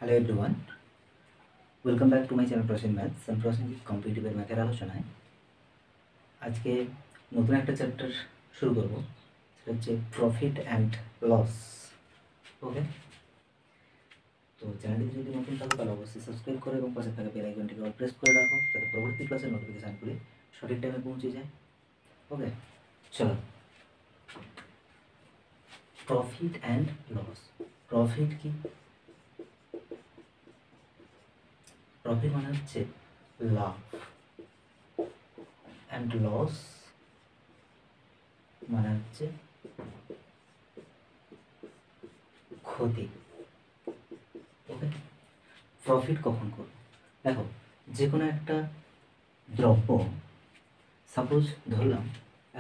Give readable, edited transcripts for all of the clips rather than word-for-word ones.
Hello everyone, welcome back to my channel maths. আমি প্রসেনজিৎ কম্পিটিটিভের ম্যাথের আলোচনায় আজকে নতুন একটা চ্যাপ্টার শুরু করব, সেটা হচ্ছে প্রফিট অ্যান্ড লস। ওকে, তো চ্যানেলটি যদি নতুন থাকো তাহলে অবশ্যই সাবস্ক্রাইব করে এবং পাশে থাকা বেল আইকনটিকে অল প্রেস করে রাখো, যাতে পরবর্তী ক্লাসের নোটিফিকেশানগুলি সঠিক টাইমে পৌঁছে যায়। ওকে, চলো, প্রফিট অ্যান্ড লস। প্রফিট কি? প্রফিট মানে হচ্ছে লাভ, অ্যান্ড লস মানে হচ্ছে ক্ষতি। ওকে, প্রফিট কখন করব? দেখো, যে কোনো একটা দ্রব্য, সাপোজ ধরলাম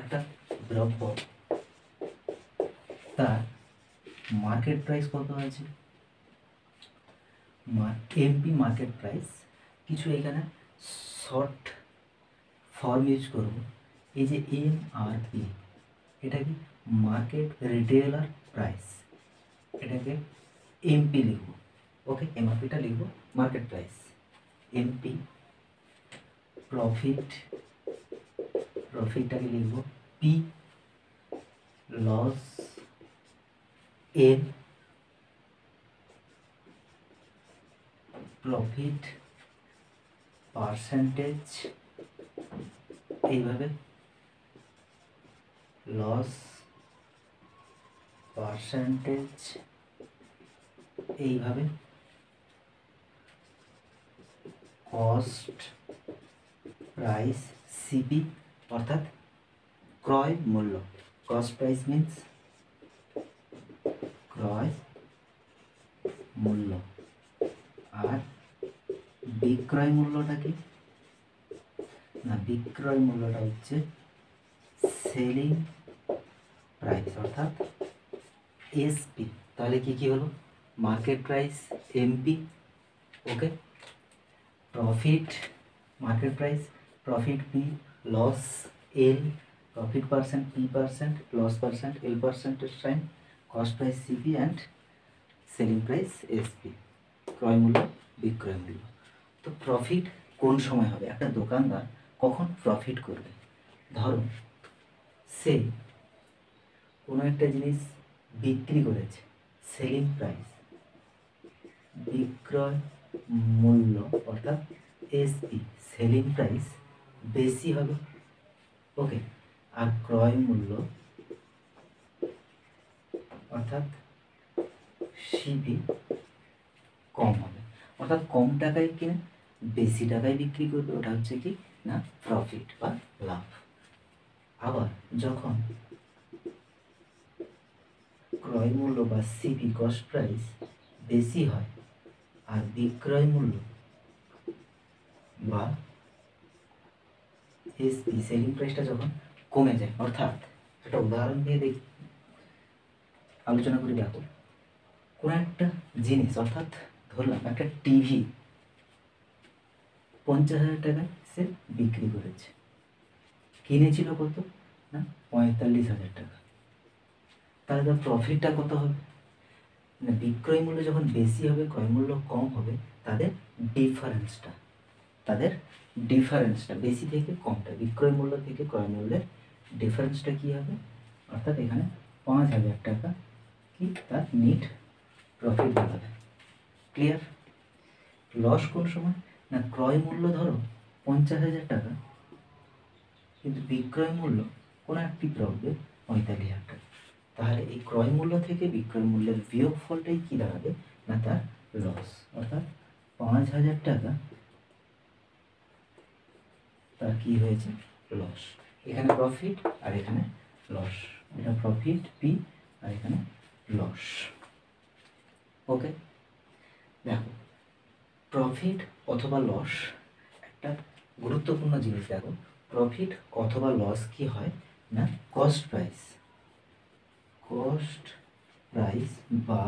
একটা দ্রব্য, তার মার্কেট প্রাইস কত আছে, এমপি মার্কেট প্রাইস। কিছু এখানে শর্ট ফর্ম ইউজ করব, এই যে এমআরপি, এটা কি মার্কেট রিটেলার প্রাইস, এটাকে এমপি লিখব। ওকে, এমআরপিটা লিখব মার্কেট প্রাইস, এমপি। প্রফিটটাকে লিখব P, loss N, profit percentage, এইভাবে লস পার্সেন্টেজ, এইভাবে কস্ট প্রাইস সিপি, অর্থাৎ ক্রয় মূল্য। কস্ট প্রাইস মিন্স ক্রয় মূল্য, আর বিক্রয় মূল্যটা কি না, বিক্রয় মূল্যটা হচ্ছে সেলিং প্রাইস, অর্থাৎ এসপি। তাহলে কি কি হলো? Market price MP, okay, profit market price, profit P, loss L, profit percent P percent, loss percent L percentage sign, cost price CP and selling price SP, ক্রয় মূল্য বিক্রয় মূল্য। তো প্রফিট কোন সময় হবে? একটা দোকানদার কখন প্রফিট করবে? ধরো সে কোনো একটা জিনিস বিক্রি করেছে, সেলিং প্রাইস, বিক্রয় মূল্য অর্থাৎ এসপি, সেলিং প্রাইস বেশি হবে। ওকে, আর ক্রয় মূল্য অর্থাৎ সিপি কম হবে, অর্থাৎ কম টাকায় কিনে বেশি টাকায় বিক্রি করবে, ওটা হচ্ছে কি না প্রফিট বা লাভ। আবার যখন ক্রয় মূল্য বা সিপি কস্ট প্রাইস বেশি হয় আর বিক্রয় মূল্য বা এসপি সেলিং প্রাইসটা যখন কমে যায়, অর্থাৎ একটা উদাহরণ দিয়ে আলোচনা করে দেখো। কোনো একটা জিনিস, অর্থাৎ ধরলাম একটা টিভি 50,000 টাকায় সে বিক্রি করেছে, কিনেছিল কত না 45,000 টাকা। তাহলে তার প্রফিটটা কত হবে না, বিক্রয় মূল্য যখন বেশি হবে ক্রয় মূল্য কম হবে, তাদের ডিফারেন্সটা বেশি থেকে কমটা, বিক্রয় মূল্য থেকে ক্রয় মূল্যের ডিফারেন্সটা কী হবে, অর্থাৎ এখানে 5,000 টাকা কি তার নিট প্রফিট দাঁড়াবে। ক্লিয়ার? লস কোন সময় না, ক্রয় মূল্য ধরো 50,000 টাকা, কিন্তু বিক্রয় মূল্য কোনো একটি দ্রব্যের 45,000 টাকা। তাহলে এই ক্রয় মূল্য থেকে বিক্রয় মূল্যের বিয়োগফলটাই কী দাঁড়াবে না, তার লস, অর্থাৎ 5,000 টাকা তার কি হয়েছে, লস। এখানে প্রফিট আর এখানে লস, এটা প্রফিট পি আর এখানে লস। ওকে, দেখো, প্রফিট অথবা লস একটা গুরুত্বপূর্ণ জিনিস। দেখো, প্রফিট অথবা লস কি হয় না, কস্ট প্রাইস বা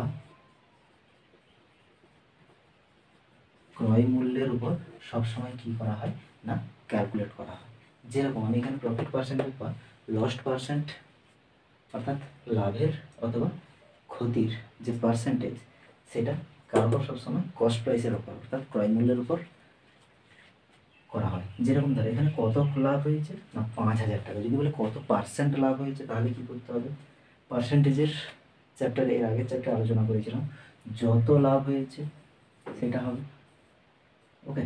ক্রয় মূল্যের উপর সবসময় কি করা হয় না, ক্যালকুলেট করা হয়। যেরকম আমি এখানে প্রফিট পার্সেন্টেজ বা লস্ট পার্সেন্ট, অর্থাৎ লাভের অথবা ক্ষতির যে পার্সেন্টেজ, সেটা কার উপর? সবসময় কস্ট প্রাইসের উপর, অর্থাৎ ক্রয় মূল্যের উপর করা হয়। যেরকম ধরো এখানে কত লাভ হয়েছে না 5,000 টাকা। যদি বলে কত পার্সেন্ট লাভ হয়েছে, তাহলে কি করতে হবে? পার্সেন্টেজের চ্যাপ্টারে, এর আগের চ্যাপ্টারে আলোচনা করেছিলাম, যত লাভ হয়েছে সেটা হবে। ওকে,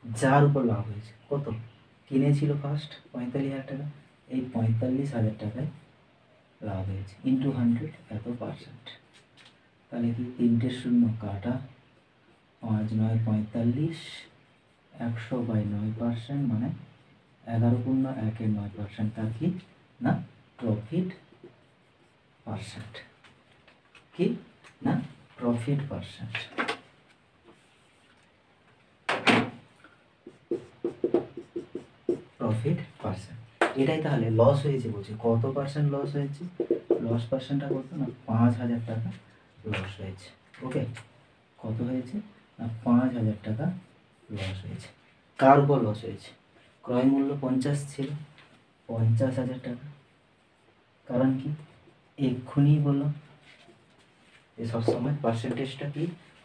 যার উপর লাভ হয়েছে, কত কিনেছিল ফার্স্ট 45,000 টাকা, এই 45,000 টাকায় লাভ হয়েছে ইন্টু 100, এত পার্সেন্ট। তাহলে কি 3টে শূন্য কাটা, 5 9 45, 100/9%, মানে 11/1-9%। তার কি না প্রফিট পার্সেন্ট, কি না প্রফিট পার্সেন্ট। প্রফিট পার্সেন্ট, এটাই তাহলে লস হয়েছে বলছি। কত পার্সেন্ট লস হয়েছে? লস পার্সেন্টটা কত না 5,000 টাকা লস হয়েছে। ওকে, কত হয়েছে না 5,000 টাকা লস হয়েছে। কার উপর লস হয়েছে? ক্রয় মূল্য 50 ছিল, 50,000 টাকা। কারণ কি এক্ষুনি বললাম যে সবসময় পার্সেন্টেজটা কি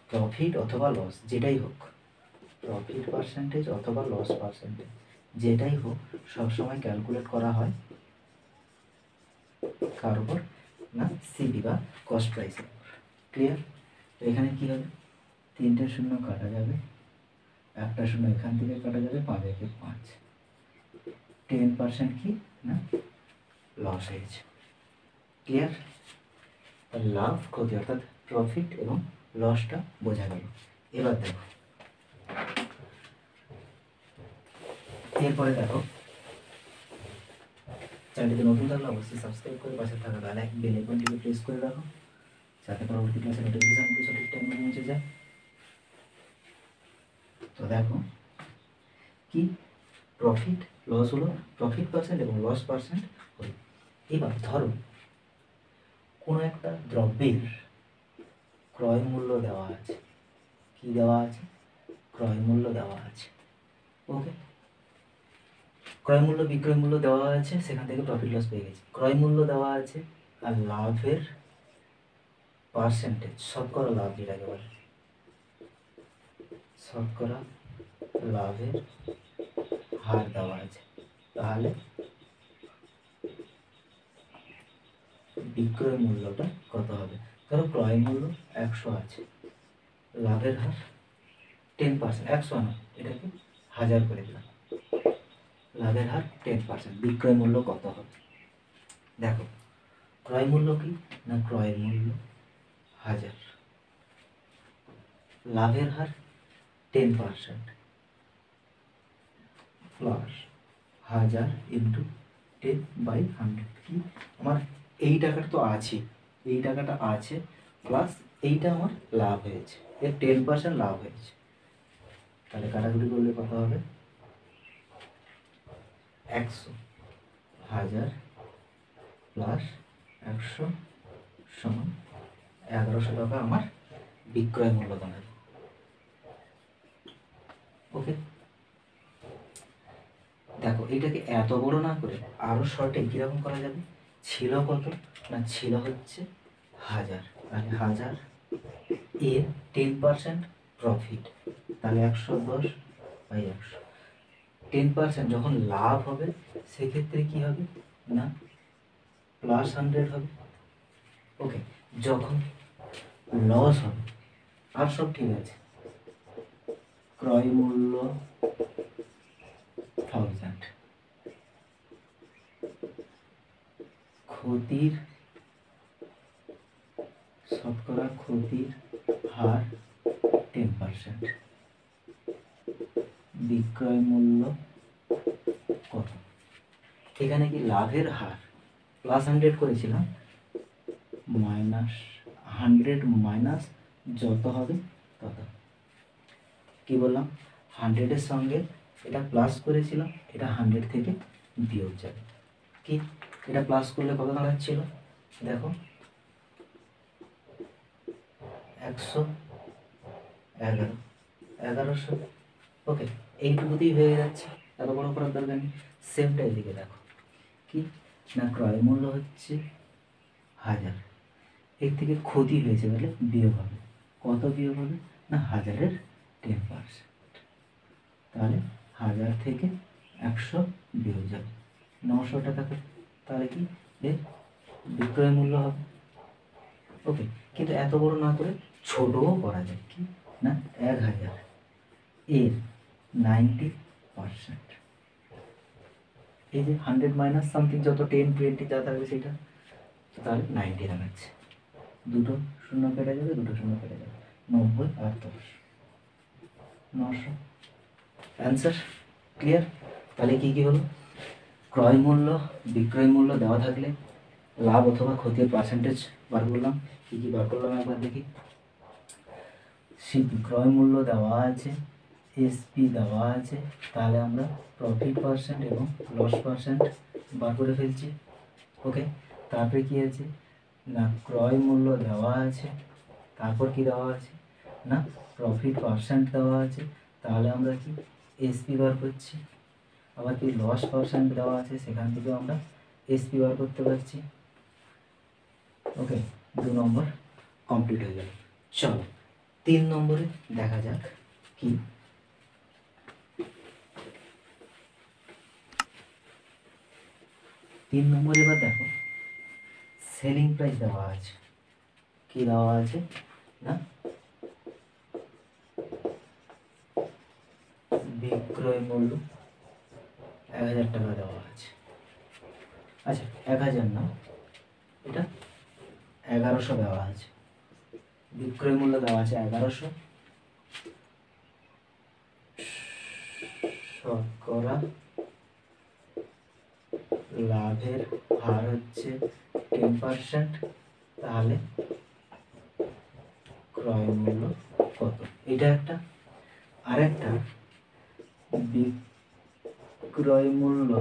প্রফিট অথবা লস, যেটাই হোক, প্রফিট পার্সেন্টেজ অথবা লস পার্সেন্টেজ যেটাই হোক, সবসময় ক্যালকুলেট করা হয় কার উপর না সিপি বা কস্ট প্রাইসের উপর। ক্লিয়ার? তো এখানে কি হবে? 3টে শূন্য কাটা যাবে, একটা শূন্য এখান থেকে কাটা যাবে, 5 একে 5, 10% কি না লস হয়েছে। ক্লিয়ার? লাভ ক্ষতি অর্থাৎ প্রফিট এবং লসটা বোঝা গেল। এবার দেখো, এরপরে দেখো, চ্যানেলটিতে নতুন থাকলে অবশ্যই সাবস্ক্রাইব করে পাশে থাকা বেল আইকনটিকে প্রেস করে রাখো, যাতে পরবর্তী ক্লাসে নোটিফিকেশনগুলি সঠিক টাইমে পৌঁছে যায়। তো দেখো কি প্রফিট লস হলো, প্রফিট পার্সেন্ট এবং লস পার্সেন্ট হলো। এবার ধরো কোনো একটা দ্রব্যের ক্রয় মূল্য দেওয়া আছে। কি দেওয়া আছে? ক্রয় মূল্য দেওয়া আছে। ওকে, ক্রয় মূল্য বিক্রয় মূল্য দেওয়া আছে, সেখান থেকে প্রফিট লস পেয়ে গেছি। ক্রয় মূল্য দেওয়া আছে আর লাভের পার্সেন্টেজ, শতকরা লাভ যেটাকে বলে, শতকরা লাভের হার দেওয়া আছে। তাহলে বিক্রয় মূল্যটা কত হবে? ধরো ক্রয় মূল্য 100 আছে, লাভের হার 10%, 100 না, এটাকে 1000 করে দিলাম, লাভের হার 10%, বিক্রয় মূল্য কত হবে? দেখো ক্রয় মূল্য কি না ক্রয়ের মূল্য 1000, লাভের হার 10% প্লাস 1000 ইন্টু 10/100, কি আমার এই টাকাটা তো আছে, এই টাকাটা আছে, প্লাস এইটা আমার লাভ হয়েছে, এর 10% লাভ হয়েছে। তাহলে কাটাকুটি করলে কত হবে? 100, 1000 প্লাস 100 সমান 1100 টাকা আমার বিক্রয় মূল্য দাঁড়াবে। ওকে, দেখো এটাকে এত বড় না করে আরো শর্টে কিরকম করা যাবে? ছিল কত না ছিল হচ্ছে 1000, তাহলে 1000 এর 10% প্রফিট, তাহলে 110/100। 10% যখন লাভ হবে সেক্ষেত্রে কি হবে না প্লাস 100 হবে। ওকে, যখন লস হবে আর সব ঠিক আছে, ক্রয় মূল্য 1000, ক্ষতির শতকরা ক্ষতির হার 10%, বিক্রয় মূল্য কত? এখানে কি লাভের হার প্লাস 100 করেছিলাম, -100 মাইনাস যত হবে তত। কি বললাম? 100-এর সঙ্গে এটা প্লাস করেছিলাম, এটা 100 থেকে বিয়োগ যাবে। কি এটা প্লাস করলে কত দাঁড়াচ্ছিল? দেখো 111, 1100। ওকে, এইটুকুতেই হয়ে যাচ্ছে, এত বড় করার দরকার নেই। সেমটা এদিকে দেখো, কি না ক্রয় মূল্য হচ্ছে 1000, এর থেকে ক্ষতি হয়েছে, তাহলে বিয়োগ হবে। কত বিয়োগ হবে না 1000-এর 10%। তাহলে 1000 থেকে 100 বিয়োগ যাবে 900 টাকা করে, তাহলে কি এর বিক্রয় মূল্য হবে। ওকে, কিন্তু এত বড় না করে ছোটও করা যায়, কি না 1000 এর 90%, এই যে 100 মাইনাস সামথিং যত 10 20 যা থাকবে সেটা, তাহলে 90 দাঁড়াচ্ছে, দুটো শূন্য কেটে যাবে, দুটো শূন্য কেটে যাবে, 90 আর 10 900। Answer clear? তাহলে কি কি হলো, ক্রয় মূল্য বিক্রয় মূল্য দেওয়া থাকলে লাভ অথবা ক্ষতির পার্সেন্টেজ বার করলাম। কি কি বার করলাম একবার দেখি। সিপি ক্রয় মূল্য দেওয়া আছে, এসপি দেওয়া আছে, তাহলে আমরা প্রফিট পার্সেন্ট এবং লস পার্সেন্ট বার করে ফেলছি। ওকে, তারপরে কি আছে না ক্রয় মূল্য দেওয়া আছে, তারপর কি দেওয়া আছে না প্রফিট পার্সেন্ট দেওয়া আছে, তাহলে আমরা কি এসপি বার করছি। আবার কি লস পার্সেন্ট দেওয়া আছে, সেখান থেকেও আমরা এসপি বার করতে পারছি। ওকে, 2 নম্বর কমপ্লিট হয়ে গেল। চলো 3 নম্বরে দেখা যাক কি। 3 নম্বরে এবার দেখো সেলিং প্রাইস দেওয়া আছে, কি দেওয়া আছে না বিক্রয় মূল্য 1000 টাকা দেওয়া আছে। আচ্ছা 1000 না, এটা 1100 দেওয়া আছে, বিক্রয় মূল্য দেওয়া আছে 1100, শতকরা লাভের হার হচ্ছে 10%, তাহলে ক্রয় মূল্য কত, এটা একটা। আরেকটা বিক্রয় মূল্য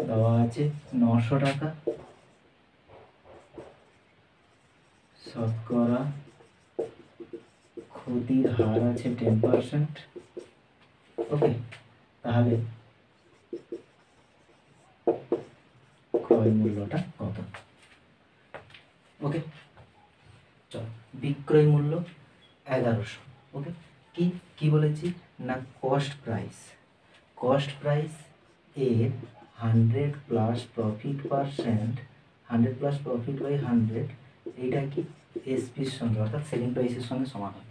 দেওয়া আছে 900 টাকা, শতকরা ক্ষতির হার আছে 10%। ওকে, তাহলে ক্রয় মূল্যটা কত। ওকে, চলো বিক্রয় মূল্য 1100। ওকে, কি কি বলেছি না কস্ট প্রাইস, কস্ট প্রাইস এর 100 plus profit percent, 100 plus profit by 100, এইটা কি এসপির সঙ্গে অর্থাৎ সেলিং প্রাইসের সঙ্গে সমান হয়।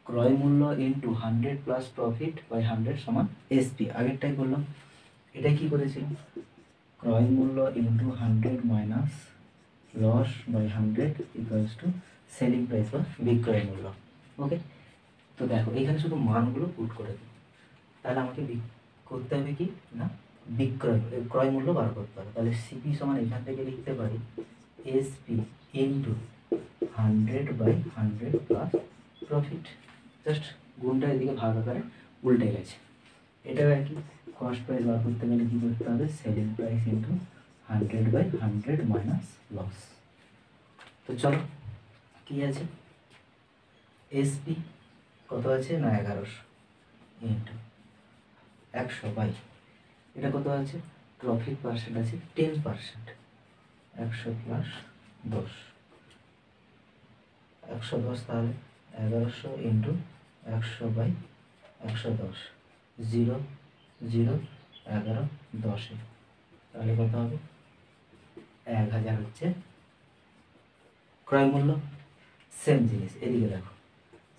ক্রয় মূল্য ইন্টু 100 প্লাস প্রফিট বাই 100 সমান এসপি, আগেরটাই করলাম। এটা কি করেছিল ক্রয় মূল্য into 100 minus loss by 100 equals to selling price বা বিক্রয় মূল্য। ওকে, তো দেখো এখানে শুধু মানগুলো পুট করে দেবো, তাহলে আমাকে করতে হবে কি না বিক্রয় ক্রয় মূল্য বার করতে হবে। তাহলে সিপি সমান এখান থেকে লিখতে পারি SP into 100 by 100 plus profit, just গুণটা এদিকে ভাগ আকারে উল্টে গেছে। এটাও একই, কস্ট প্রাইস বার করতে গেলে কী করতে হবে selling price into 100 by 100 minus loss. তো চলো কি আছে এসপি কত আছে না 1100 ইন্টু 100 বাই এটা কত আছে প্রফিট পার্সেন্ট আছে 10%, 100 প্লাস 10, 110, তাহলে 1100 ইন্টু 100 বাই 110, 0 0 11 10, তাহলে কত হবে 1000 হচ্ছে ক্রয় মূল্য। সেম জিনিস এদিকে দেখো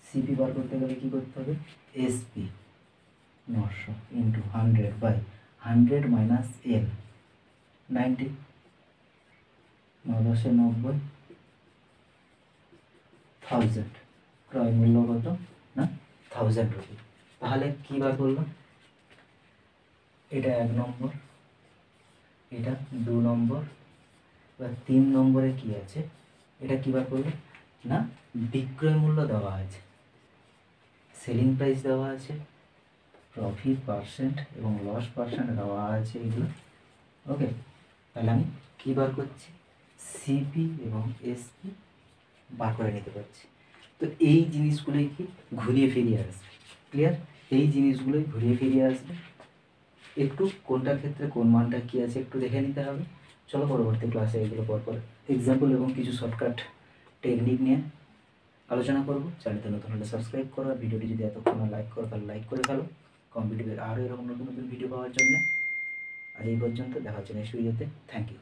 সিপি বার করতে গেলে কী করতে হবে SP 900 into 100 by 100 minus L 90, 9 10 90, 1000, ক্রয় মূল্য কত না 1000 রুপি। তাহলে কী বার করলাম এটা 1 নম্বর, এটা 2 নম্বর, বা 3 নম্বরে কি আছে এটা কী বার করলো না বিক্রয় মূল্য দেওয়া আছে, সেলিং প্রাইস দেওয়া আছে, প্রফিট পার্সেন্ট এবং লস পার্সেন্ট দেওয়া আছে এগুলো। ওকে, তাহলে আমি কী বার করছি সিপি এবং এসপি বার করে নিতে পারছি। তো এই জিনিসগুলোই কি ঘুরিয়ে ফিরিয়ে আসবে, ক্লিয়ার? এই জিনিসগুলোই ঘুরিয়ে ফিরিয়ে আসবে। একটু কোনটার ক্ষেত্রে কোন মানটা কী আছে একটু দেখে নিতে হবে। চলো পরবর্তী ক্লাসে এগুলো পরপর এক্সাম্পল এবং কিছু শর্টকাট টেকনিক নিয়ে আলোচনা করব। চ্যানেলতে নতুন হলে সাবস্ক্রাইব করো, আর ভিডিওটি যদি এতক্ষণ লাইক করো তাহলে লাইক করে ফেলো কম্পিটিটিভের আরও এরকম নতুন নতুন ভিডিও পাওয়ার জন্য। আজ এই পর্যন্ত, দেখা হচ্ছে নেক্সট ভিডিওতে। Thank you.